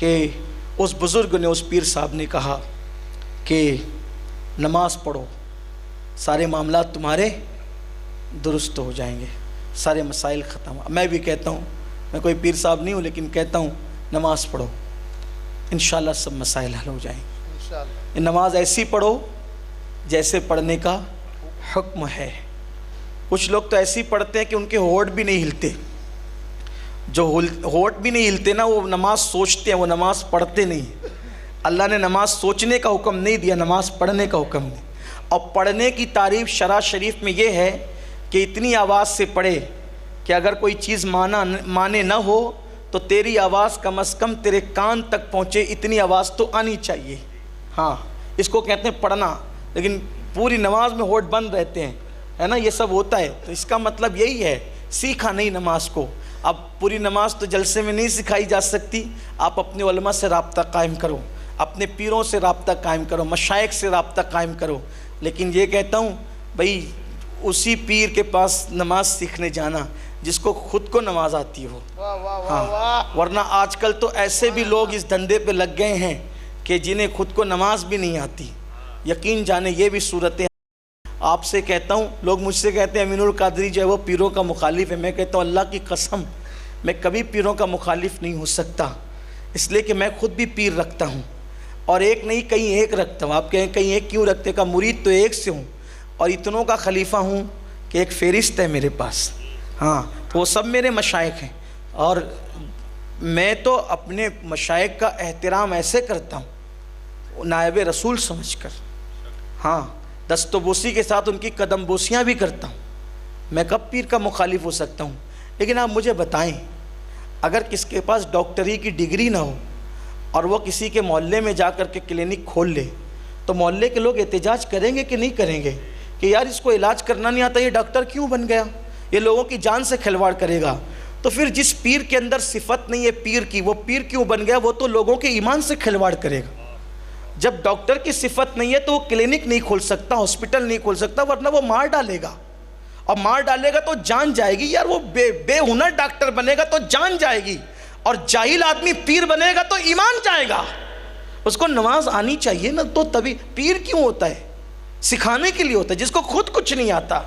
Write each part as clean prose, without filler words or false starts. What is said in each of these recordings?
کہ اس بزرگ نے، اس پیر صاحب نے کہا کہ نماز پڑھو، سارے معاملات تمہارے درست ہو جائیں گے، سارے مسائل ختم۔ میں بھی کہتا ہوں، میں کوئی پیر صاحب نہیں ہوں، لیکن کہتا ہوں نماز پڑھو، انشاءاللہ سب مسائل حل ہو جائیں گے۔ نماز ایسی پڑھو جیسے پڑھنے کا حکم ہے۔ کچھ لوگ تو ایسی پڑھتے ہیں کہ ان کے ہونٹ بھی نہیں ہلتے، جو ہونٹ بھی نہیں ہلتے نا، وہ نماز سوچتے ہیں، وہ نماز پڑھتے نہیں۔ اللہ نے نماز سوچنے کا حکم نہیں دیا، نماز پڑھنے کا حکم دیا۔ اور پڑھنے کی تعریف شرع شریف میں یہ ہے کہ اتنی آواز سے پڑھے کہ اگر کوئی چیز مانے نہ ہو تو تیری آواز کم از کم تیرے کان تک پہنچے، اتنی آواز تو آنی چاہیے۔ ہاں، اس کو کہتے ہیں پڑھنا۔ لیکن پوری نماز میں ہونٹ بند رہتے ہیں، ہے نا، یہ سب ہوتا ہے۔ تو اس کا مطلب یہی ہے، سیکھا نہیں نماز کو۔ اب پوری نماز تو جلسے میں نہیں سکھائی جا سکتی، آپ اپنے علماء سے رابطہ قائم کرو، اپنے پیروں سے رابطہ قائم کرو، مشائخ سے رابطہ قائم کرو۔ لیکن یہ کہتا ہوں بھئی، اسی پیر کے پاس نماز سیکھنے جانا جس کو خود کو نماز آتی ہو۔ ہاں، ورنہ آج کل تو ایسے بھی لوگ اس دھندے پہ لگ گئے ہیں کہ جنہیں خود کو نماز بھی نہیں آتی۔ یقین جانے یہ بھی صورتیں آپ سے کہتا ہوں، لوگ مجھ سے کہتے ہیں امین القادری جو ہے وہ پیروں کا مخالف ہے۔ میں کہتا ہوں اللہ کی قسم میں کبھی پیروں کا مخالف نہیں ہو سکتا، اس لیے کہ میں خود بھی پیر رکھتا ہوں، اور ایک نہیں کہیں ایک رکھتا ہوں۔ آپ کہیں کہیں ایک کیوں رکھتے؟ کا مرید تو ایک سے ہوں، اور اتنوں کا خلیفہ ہوں کہ ایک فہرست ہے میرے پاس۔ ہاں، تو وہ سب میرے مشائخ ہیں، اور میں تو اپنے مشائخ کا احترام ایسے کرتا ہوں نائب رسول سمجھ کر۔ ہاں، دست و بوسی کے ساتھ ان کی قدم بوسیاں بھی کرتا ہوں۔ میں کب پیر کا مخالف ہو سکتا ہوں؟ لیکن آپ مجھے بتائیں، اگر کس کے پاس ڈاکٹری کی ڈگری نہ ہو اور وہ کسی کے محلے میں جا کر کے کلینک کھول لے، تو محلے کے لوگ احتجاج کریں گے کہ نہیں کریں گے کہ یار اس کو علاج کرنا نہیں آتا، یہ ڈاکٹر کیوں بن گیا، یہ لوگوں کی جان سے کھلواڑ کرے گا؟ تو پھر جس پیر کے اندر صفت نہیں ہے پیر کی، وہ پیر کیوں بن گیا؟ وہ تو لوگوں کے ایمان سے کھلواڑ کرے گا۔ جب ڈاکٹر کی صفت نہیں ہے تو وہ کلینک نہیں کھول سکتا، ہاسپٹل نہیں کھول سکتا، ورنہ وہ مار ڈالے گا، اور مار ڈالے گا تو جان جائے گی۔ یار وہ بے ہنر ڈاکٹر بنے گا تو جان جائے گی، اور جاہل آدمی پیر بنے گا تو ایمان جائے گا۔ اس کو نماز آنی چاہیے نا، تو تبھی پیر کیوں ہوتا ہے؟ سکھانے کے لیے ہوتا ہے۔ جس کو خود کچھ نہیں آتا،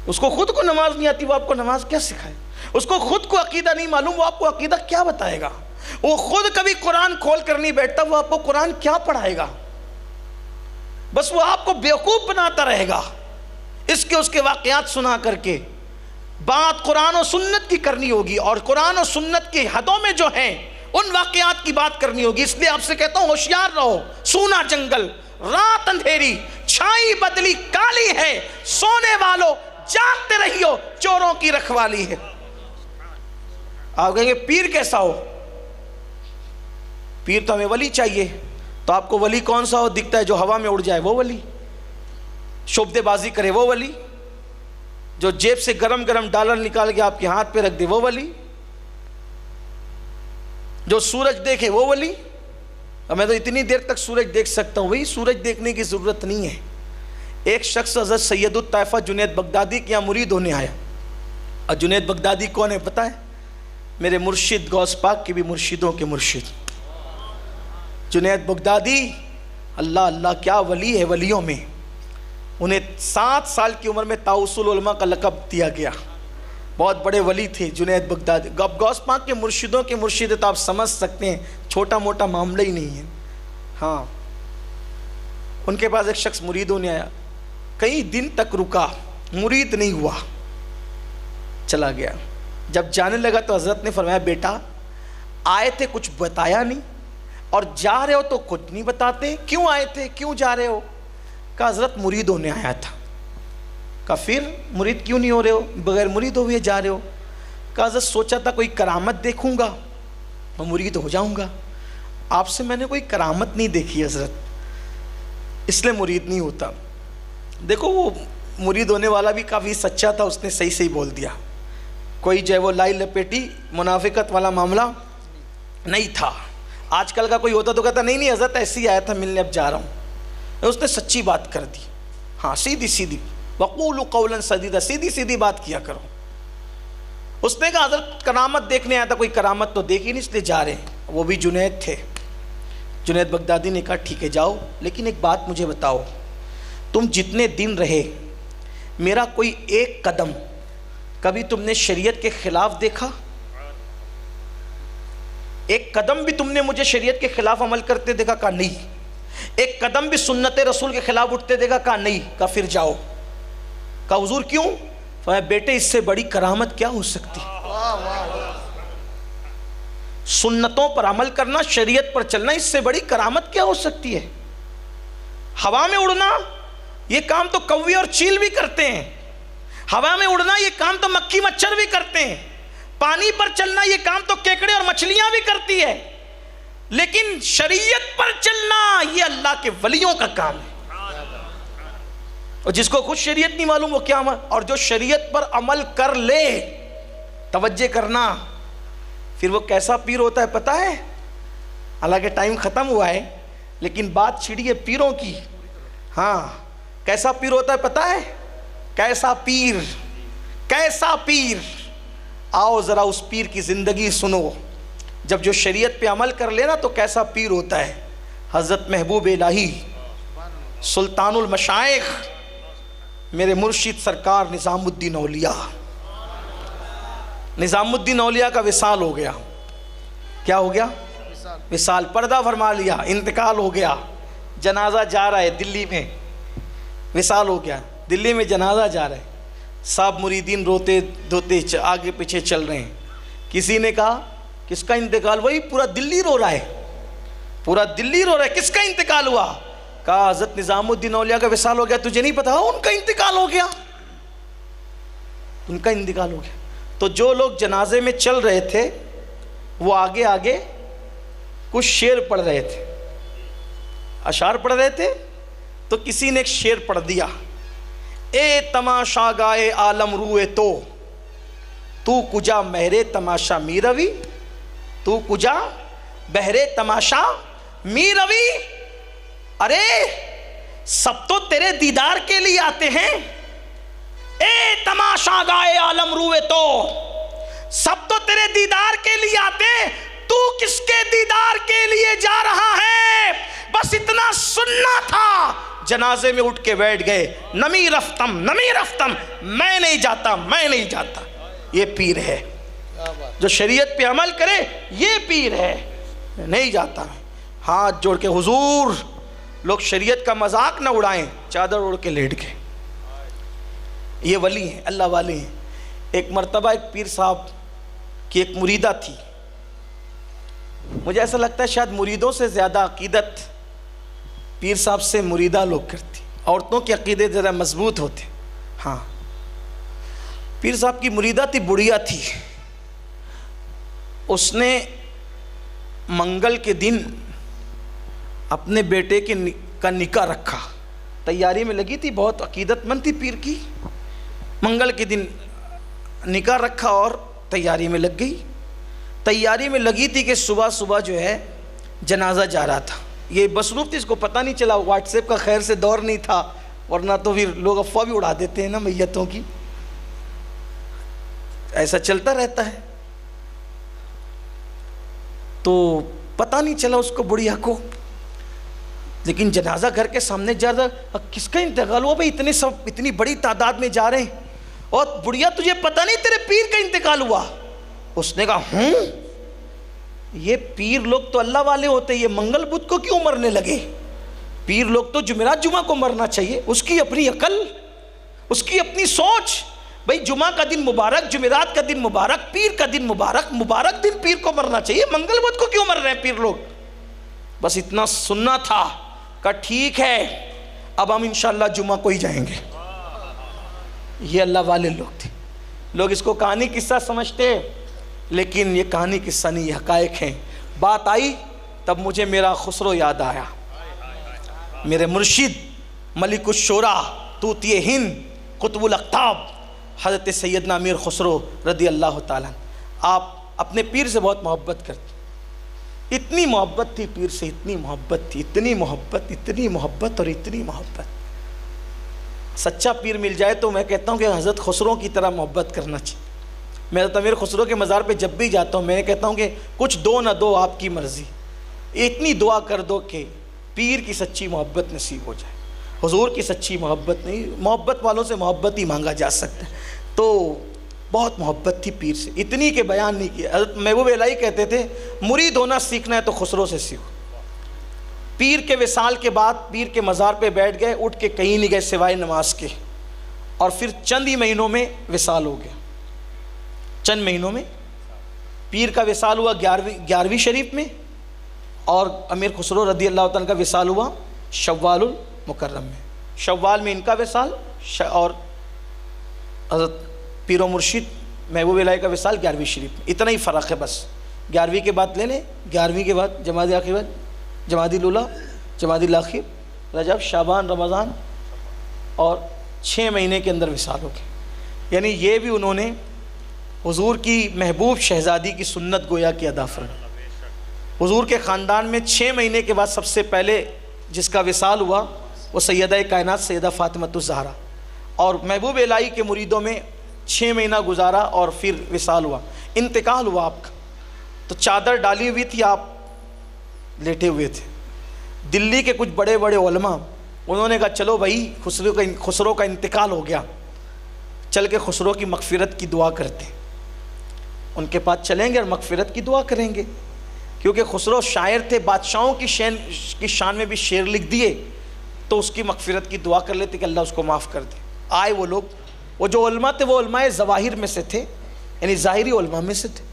اس کو خود کو نماز نہیں آتی، وہ آپ کو نماز کیا سکھائے؟ اس کو خود کو عقیدہ نہیں معلوم، وہ آپ کو عقیدہ کیا بتائے گا؟ وہ خود کبھی قرآن کھول کر نہیں بیٹھتا، وہ آپ کو قرآن کیا پڑھائے گا؟ بس وہ آپ کو بیوقوف بناتا رہے گا، اس کے واقعات سنا کر کے۔ بات قرآن و سنت کی کرنی ہوگی، اور قرآن و سنت کی حدوں میں جو ہیں ان واقعات کی بات کرنی ہوگی۔ اس لیے آپ سے کہتا ہوں ہوشیار رہو۔ سونا جنگل، رات اندھیری، چھائی بدلی کالی ہے، سونے والوں جاگتے رہیو، چوروں کی رکھوالی ہے۔ آپ کہیں گے پیر کیسا ہو؟ پیر تو ہمیں ولی چاہیے۔ تو آپ کو ولی کون سا ہو دکھتا ہے؟ جو ہوا میں اڑ جائے وہ ولی، شعبدے بازی کرے وہ ولی، جو جیب سے گرم گرم ڈالر نکال کے آپ کے ہاتھ پہ رکھ دے وہ ولی، جو سورج دیکھے وہ ولی۔ اب میں تو اتنی دیر تک سورج دیکھ سکتا ہوں، وہی سورج دیکھنے کی ضرورت نہیں ہے۔ ایک شخص حضرت سید الطائفہ جنید بغدادی کے یہاں مرید ہونے آیا، اور جنید بغدادی کون ہے پتہ ہے؟ میرے مرشد غوث پاک کے بھی مرشدوں کے مرشد جنید بغدادی۔ اللہ اللہ کیا ولی ہے ولیوں میں۔ انہیں 7 سال کی عمر میں طاؤس العلماء کا لقب دیا گیا، بہت بڑے ولی تھے جنید بغدادی۔ اب غوث پاک کے مرشدوں کے مرشد تو آپ سمجھ سکتے ہیں چھوٹا موٹا معاملہ ہی نہیں ہے۔ ہاں، ان کے پاس ایک شخص مرید ہونے آیا، کئی دن تک رکا، مرید نہیں ہوا، چلا گیا۔ جب جانے لگا تو حضرت نے فرمایا بیٹا آئے تھے کچھ بتایا نہیں، اور جا رہے ہو تو کچھ نہیں بتاتے، کیوں آئے تھے کیوں جا رہے ہو؟ کہا حضرت مرید ہونے آیا تھا۔ کہا پھر مرید کیوں نہیں ہو رہے ہو، بغیر مرید ہوئے جا رہے ہو؟ کہا حضرت سوچا تھا کوئی کرامت دیکھوں گا تو مرید ہو جاؤں گا، آپ سے میں نے کوئی کرامت نہیں دیکھی حضرت، اس لیے مرید نہیں ہوتا۔ دیکھو وہ مرید ہونے والا بھی کافی سچا تھا، اس نے صحیح صحیح بول دیا، کوئی جو ہے وہ لائی لپیٹی منافقت والا معاملہ نہیں تھا۔ آج کل کا کوئی ہوتا تو کہتا نہیں نہیں حضرت ایسے ہی آیا تھا ملنے، اب جا رہا ہوں۔ اس نے سچی بات کر دی، ہاں سیدھی سیدھی، وقولوا قولا سدیدا، سیدھی سیدھی بات کیا کرو۔ اس نے کہا حضرت کرامت دیکھنے آیا تھا، کوئی کرامت تو دیکھی نہیں اس لیے جا رہے ہیں۔ وہ بھی جنید تھے. جنید بغدادی نے کہا ٹھیک ہے جاؤ, لیکن ایک بات مجھے بتاؤ, تم جتنے دن رہے میرا کوئی ایک قدم کبھی تم نے شریعت کے خلاف دیکھا؟ ایک قدم بھی تم نے مجھے شریعت کے خلاف عمل کرتے دیکھا؟ کہا نہیں. ایک قدم بھی سنت رسول کے خلاف اٹھتے دیکھا؟ کہا نہیں. کہا پھر جاؤ. کہا حضور کیوں؟ فرمایا بیٹے اس سے بڑی کرامت کیا ہو سکتی؟ سنتوں پر عمل کرنا, شریعت پر چلنا, اس سے بڑی کرامت کیا ہو سکتی ہے؟ ہوا میں اڑنا یہ کام تو کوے اور چیل بھی کرتے ہیں. ہوا میں اڑنا یہ کام تو مکھی مچھر بھی کرتے ہیں. پانی پر چلنا یہ کام تو کیکڑے اور مچھلیاں بھی کرتی ہے. لیکن شریعت پر چلنا یہ اللہ کے ولیوں کا کام ہے. اور جس کو خود شریعت نہیں معلوم وہ کیا عمل, اور جو شریعت پر عمل کر لے, توجہ کرنا, پھر وہ کیسا پیر ہوتا ہے پتہ ہے؟ حالانکہ ٹائم ختم ہوا ہے لیکن بات چھڑی ہے پیروں کی. ہاں, کیسا پیر ہوتا ہے پتہ ہے؟ کیسا پیر, کیسا پیر. آؤ ذرا اس پیر کی زندگی سنو. جب جو شریعت پہ عمل کر لینا تو کیسا پیر ہوتا ہے. حضرت محبوب الہی سلطان المشائخ میرے مرشد سرکار نظام الدین اولیاء. نظام الدین اولیاء کا وصال ہو گیا. کیا ہو گیا؟ وصال. پردہ فرما لیا, انتقال ہو گیا. جنازہ جا رہا ہے دلی میں. وصال ہو گیا, دلی میں جنازہ جا رہا ہے. صاحب مریدین روتے دھوتے آگے پیچھے چل رہے ہیں. کسی نے کہا کس کا انتقال؟ وہی پورا دلی رو رہا ہے, پورا دلی رو رہا ہے. کس کا انتقال ہوا؟ کہا حضرت نظام الدین اولیاء کا وصال ہو گیا. تجھے نہیں پتا؟ ان کا انتقال ہو گیا, ان کا انتقال ہو گیا. تو جو لوگ جنازے میں چل رہے تھے وہ آگے آگے کچھ شعر پڑھ رہے تھے, اشعار پڑھ رہے تھے. تو کسی نے ایک شعر پڑھ دیا, اے تماشا گائے عالم روئے تو کجا مہرے تماشا می روی, تو کجا بہرے تماشا می روی. ارے سب تو تیرے دیدار کے لیے آتے ہیں. اے تماشا گائے عالم روئے تو, سب تو تیرے دیدار کے لیے آتے ہیں. تو کس کے دیدار کے لیے جا رہا ہے؟ بس اتنا سننا تھا. جنازے میں اٹھ کے بیٹھ گئے. نمی رفتم نمی رفتم, میں نہیں جاتا میں نہیں جاتا. یہ پیر ہے جو شریعت پہ عمل کرے, یہ پیر ہے. نہیں جاتا. ہاتھ جوڑ کے حضور لوگ شریعت کا مذاق نہ اڑائیں, چادر اوڑھ کے لیٹ گئے. یہ ولی ہیں, اللہ والے ہیں. ایک مرتبہ ایک پیر صاحب کی ایک مریدہ تھی. مجھے ایسا لگتا ہے شاید مریدوں سے زیادہ عقیدت پیر صاحب سے مریدہ لوگ کرتی. عورتوں کے عقیدے ذرا مضبوط ہوتے. ہاں, پیر صاحب کی مریدہ تھی, بڑھیا تھی. اس نے منگل کے دن اپنے بیٹے کا نکاح رکھا. تیاری میں لگی تھی, بہت عقیدت مند تھی پیر کی. منگل کے دن نکاح رکھا اور تیاری میں لگ گئی. تیاری میں لگی تھی کہ صبح صبح جو ہے جنازہ جا رہا تھا. یہ مصروف تھی, اس کو پتہ نہیں چلا. واٹس ایپ کا خیر سے دور نہیں تھا, ورنہ تو پھر لوگ افواہ بھی اڑا دیتے ہیں نا میتوں کی. ایسا چلتا رہتا ہے. تو پتہ نہیں چلا اس کو بڑھیا کو. لیکن جنازہ گھر کے سامنے جا رہا, کس کا انتقال ہوا بھائی؟ اتنی بڑی تعداد میں جا رہے ہیں, اور بڑھیا تجھے پتہ نہیں تیرے پیر کا انتقال ہوا؟ اس نے کہا یہ پیر لوگ تو اللہ والے ہوتے, یہ منگل بدھ کو کیوں مرنے لگے؟ پیر لوگ تو جمعرات جمعہ کو مرنا چاہیے. اس کی اپنی عقل, اس کی اپنی سوچ. بھئی جمعہ کا دن مبارک, جمعرات کا دن مبارک, پیر کا دن مبارک, مبارک دن پیر کو مرنا چاہیے. منگل بدھ کو کیوں مر رہے ہیں پیر لوگ؟ بس اتنا سننا تھا. کہا ٹھیک ہے, اب ہم انشاءاللہ جمعہ کو ہی جائیں گے. یہ اللہ والے لوگ تھے. لوگ اس کو کہانی قصہ سمجھتے, لیکن یہ کہانی قصہ نہیں, یہ حقائق ہیں. بات آئی تب مجھے میرا خسرو یاد آیا. میرے مرشد ملک الشورا, طوطی ہند, قطب الاقطاب, حضرت سیدنا امیر خسرو رضی اللہ تعالیٰ. آپ اپنے پیر سے بہت محبت کرتے. اتنی محبت تھی پیر سے, اتنی محبت تھی, اتنی محبت, اتنی محبت اور اتنی محبت. سچا پیر مل جائے تو میں کہتا ہوں کہ حضرت خسرو کی طرح محبت کرنا چاہیے. میں حضرت امیر خسرو کے مزار پہ جب بھی جاتا ہوں میں کہتا ہوں کہ کچھ دو نہ دو آپ کی مرضی، اتنی دعا کر دو کہ پیر کی سچی محبت نصیب ہو جائے، حضور کی سچی محبت نہیں، محبت والوں سے محبت ہی مانگا جا سکتا ہے۔ تو بہت محبت تھی پیر سے، اتنی کہ بیان نہیں کیا۔ حضرت محبوب الہی کہتے تھے مرید ہونا سیکھنا ہے تو خسرو سے سیکھو۔ پیر کے وصال کے بعد پیر کے مزار پہ بیٹھ گئے، اٹھ کے کہیں نہیں گئے سوائے نماز کے، اور پھر چند ہی مہینوں میں وصال ہو گیا۔ چند مہینوں میں پیر کا وصال ہوا 11ویں شریف میں، اور امیر خسرو رضی اللہ تعالیٰ کا وصال ہوا شوال المکرم میں۔ شوال میں ان کا وصال، اور حضرت پیر و مرشد محبوب الہی کا وصال 11ویں شریف میں۔ اتنا ہی فرق ہے بس، 11ویں کے بعد لے لیں، 11ویں کے بعد جمادی آخر، جمادی الاولیٰ، جمادی الاخر، رجب، شعبان، رمضان، اور 6 مہینے کے اندر وصال ہو گئے۔ یعنی یہ بھی انہوں نے حضور کی محبوب شہزادی کی سنت گویا کی ادا فرمائی۔ حضور کے خاندان میں 6 مہینے کے بعد سب سے پہلے جس کا وصال ہوا وہ سیدہ کائنات سیدہ فاطمۃ الزہرا، اور محبوب الہی کے مریدوں میں 6 مہینہ گزارا اور پھر وصال ہوا، انتقال ہوا آپ کا۔ تو چادر ڈالی ہوئی تھی، آپ لیٹے ہوئے تھے۔ دلی کے کچھ بڑے بڑے علماء انہوں نے کہا چلو بھائی خسرو کا انتقال ہو گیا، چل کے خسرو کی مغفرت کی دعا کرتے ہیں۔ ان کے پاس چلیں گے اور مغفرت کی دعا کریں گے، کیونکہ خسرو شاعر تھے، بادشاہوں کی شان میں بھی شعر لکھ دیے، تو اس کی مغفرت کی دعا کر لیتے کہ اللہ اس کو معاف کر دے۔ آئے وہ لوگ، وہ جو علماء تھے وہ علماء ظواہر میں سے تھے، یعنی ظاہری علماء میں سے تھے۔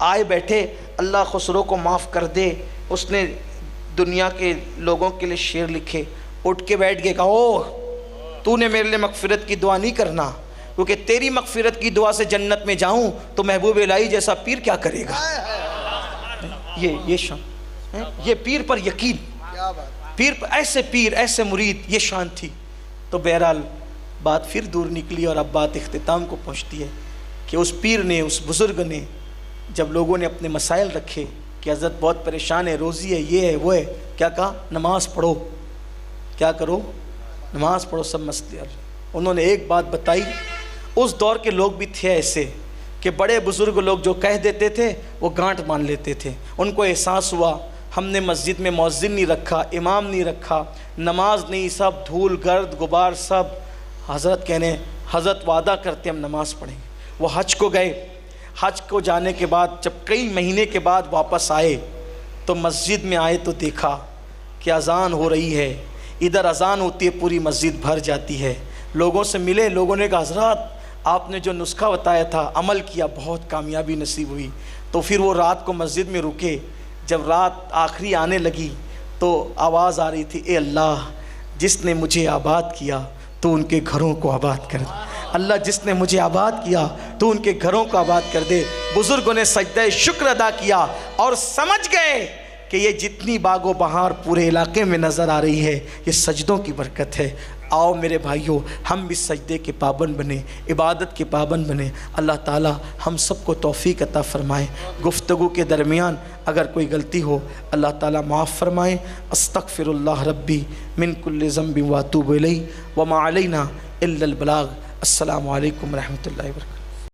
آئے بیٹھے، اللہ خسرو کو معاف کر دے، اس نے دنیا کے لوگوں کے لیے شعر لکھے۔ اٹھ کے بیٹھ گئے، کہا او تو نے میرے لیے مغفرت کی دعا نہیں کرنا، کیونکہ تیری مغفرت کی دعا سے جنت میں جاؤں تو محبوب الہی جیسا پیر کیا کرے گا۔ یہ شان، یہ پیر پر یقین، پیر پر ایسے پیر، ایسے مرید، یہ شان تھی۔ تو بہرحال بات پھر دور نکلی اور اب بات اختتام کو پہنچتی ہے کہ اس پیر نے، اس بزرگ نے، جب لوگوں نے اپنے مسائل رکھے کہ حضرت بہت پریشان ہے، روزی ہے، یہ ہے، وہ ہے، کیا کہا؟ نماز پڑھو، کیا کرو؟ نماز پڑھو، سب مسئلے حل۔ انہوں نے ایک بات بتائی، اس دور کے لوگ بھی تھے ایسے کہ بڑے بزرگ لوگ جو کہہ دیتے تھے وہ گانٹ مان لیتے تھے۔ ان کو احساس ہوا ہم نے مسجد میں مؤذن نہیں رکھا، امام نہیں رکھا، نماز نہیں، سب دھول گرد غبار سب۔ حضرت کہنے، حضرت وعدہ کرتے ہم نماز پڑھیں گے۔ وہ حج کو گئے، حج کو جانے کے بعد جب کئی مہینے کے بعد واپس آئے تو مسجد میں آئے تو دیکھا کہ اذان ہو رہی ہے، ادھر اذان ہوتی ہے پوری مسجد بھر جاتی ہے۔ لوگوں سے ملے، لوگوں نے کہا حضرات آپ نے جو نسخہ بتایا تھا عمل کیا، بہت کامیابی نصیب ہوئی۔ تو پھر وہ رات کو مسجد میں رکے۔ جب رات آخری آنے لگی تو آواز آ رہی تھی، اے اللہ جس نے مجھے آباد کیا تو ان کے گھروں کو آباد کر دے، اللہ جس نے مجھے آباد کیا تو ان کے گھروں کو آباد کر دے۔ بزرگوں نے سجدہ شکر ادا کیا اور سمجھ گئے کہ یہ جتنی باغ و بہار پورے علاقے میں نظر آ رہی ہے یہ سجدوں کی برکت ہے۔ آؤ میرے بھائیوں، ہم بھی سجدے کے پابند بنیں، عبادت کے پابند بنیں۔ اللہ تعالی ہم سب کو توفیق عطا فرمائے۔ گفتگو کے درمیان اگر کوئی غلطی ہو اللہ تعالی معاف فرمائے۔ استغفر اللہ ربی من کل ذنب واتوب الیہ وما علینا الا البلاغ۔ السلام علیکم ورحمۃ اللہ وبرکاتہ۔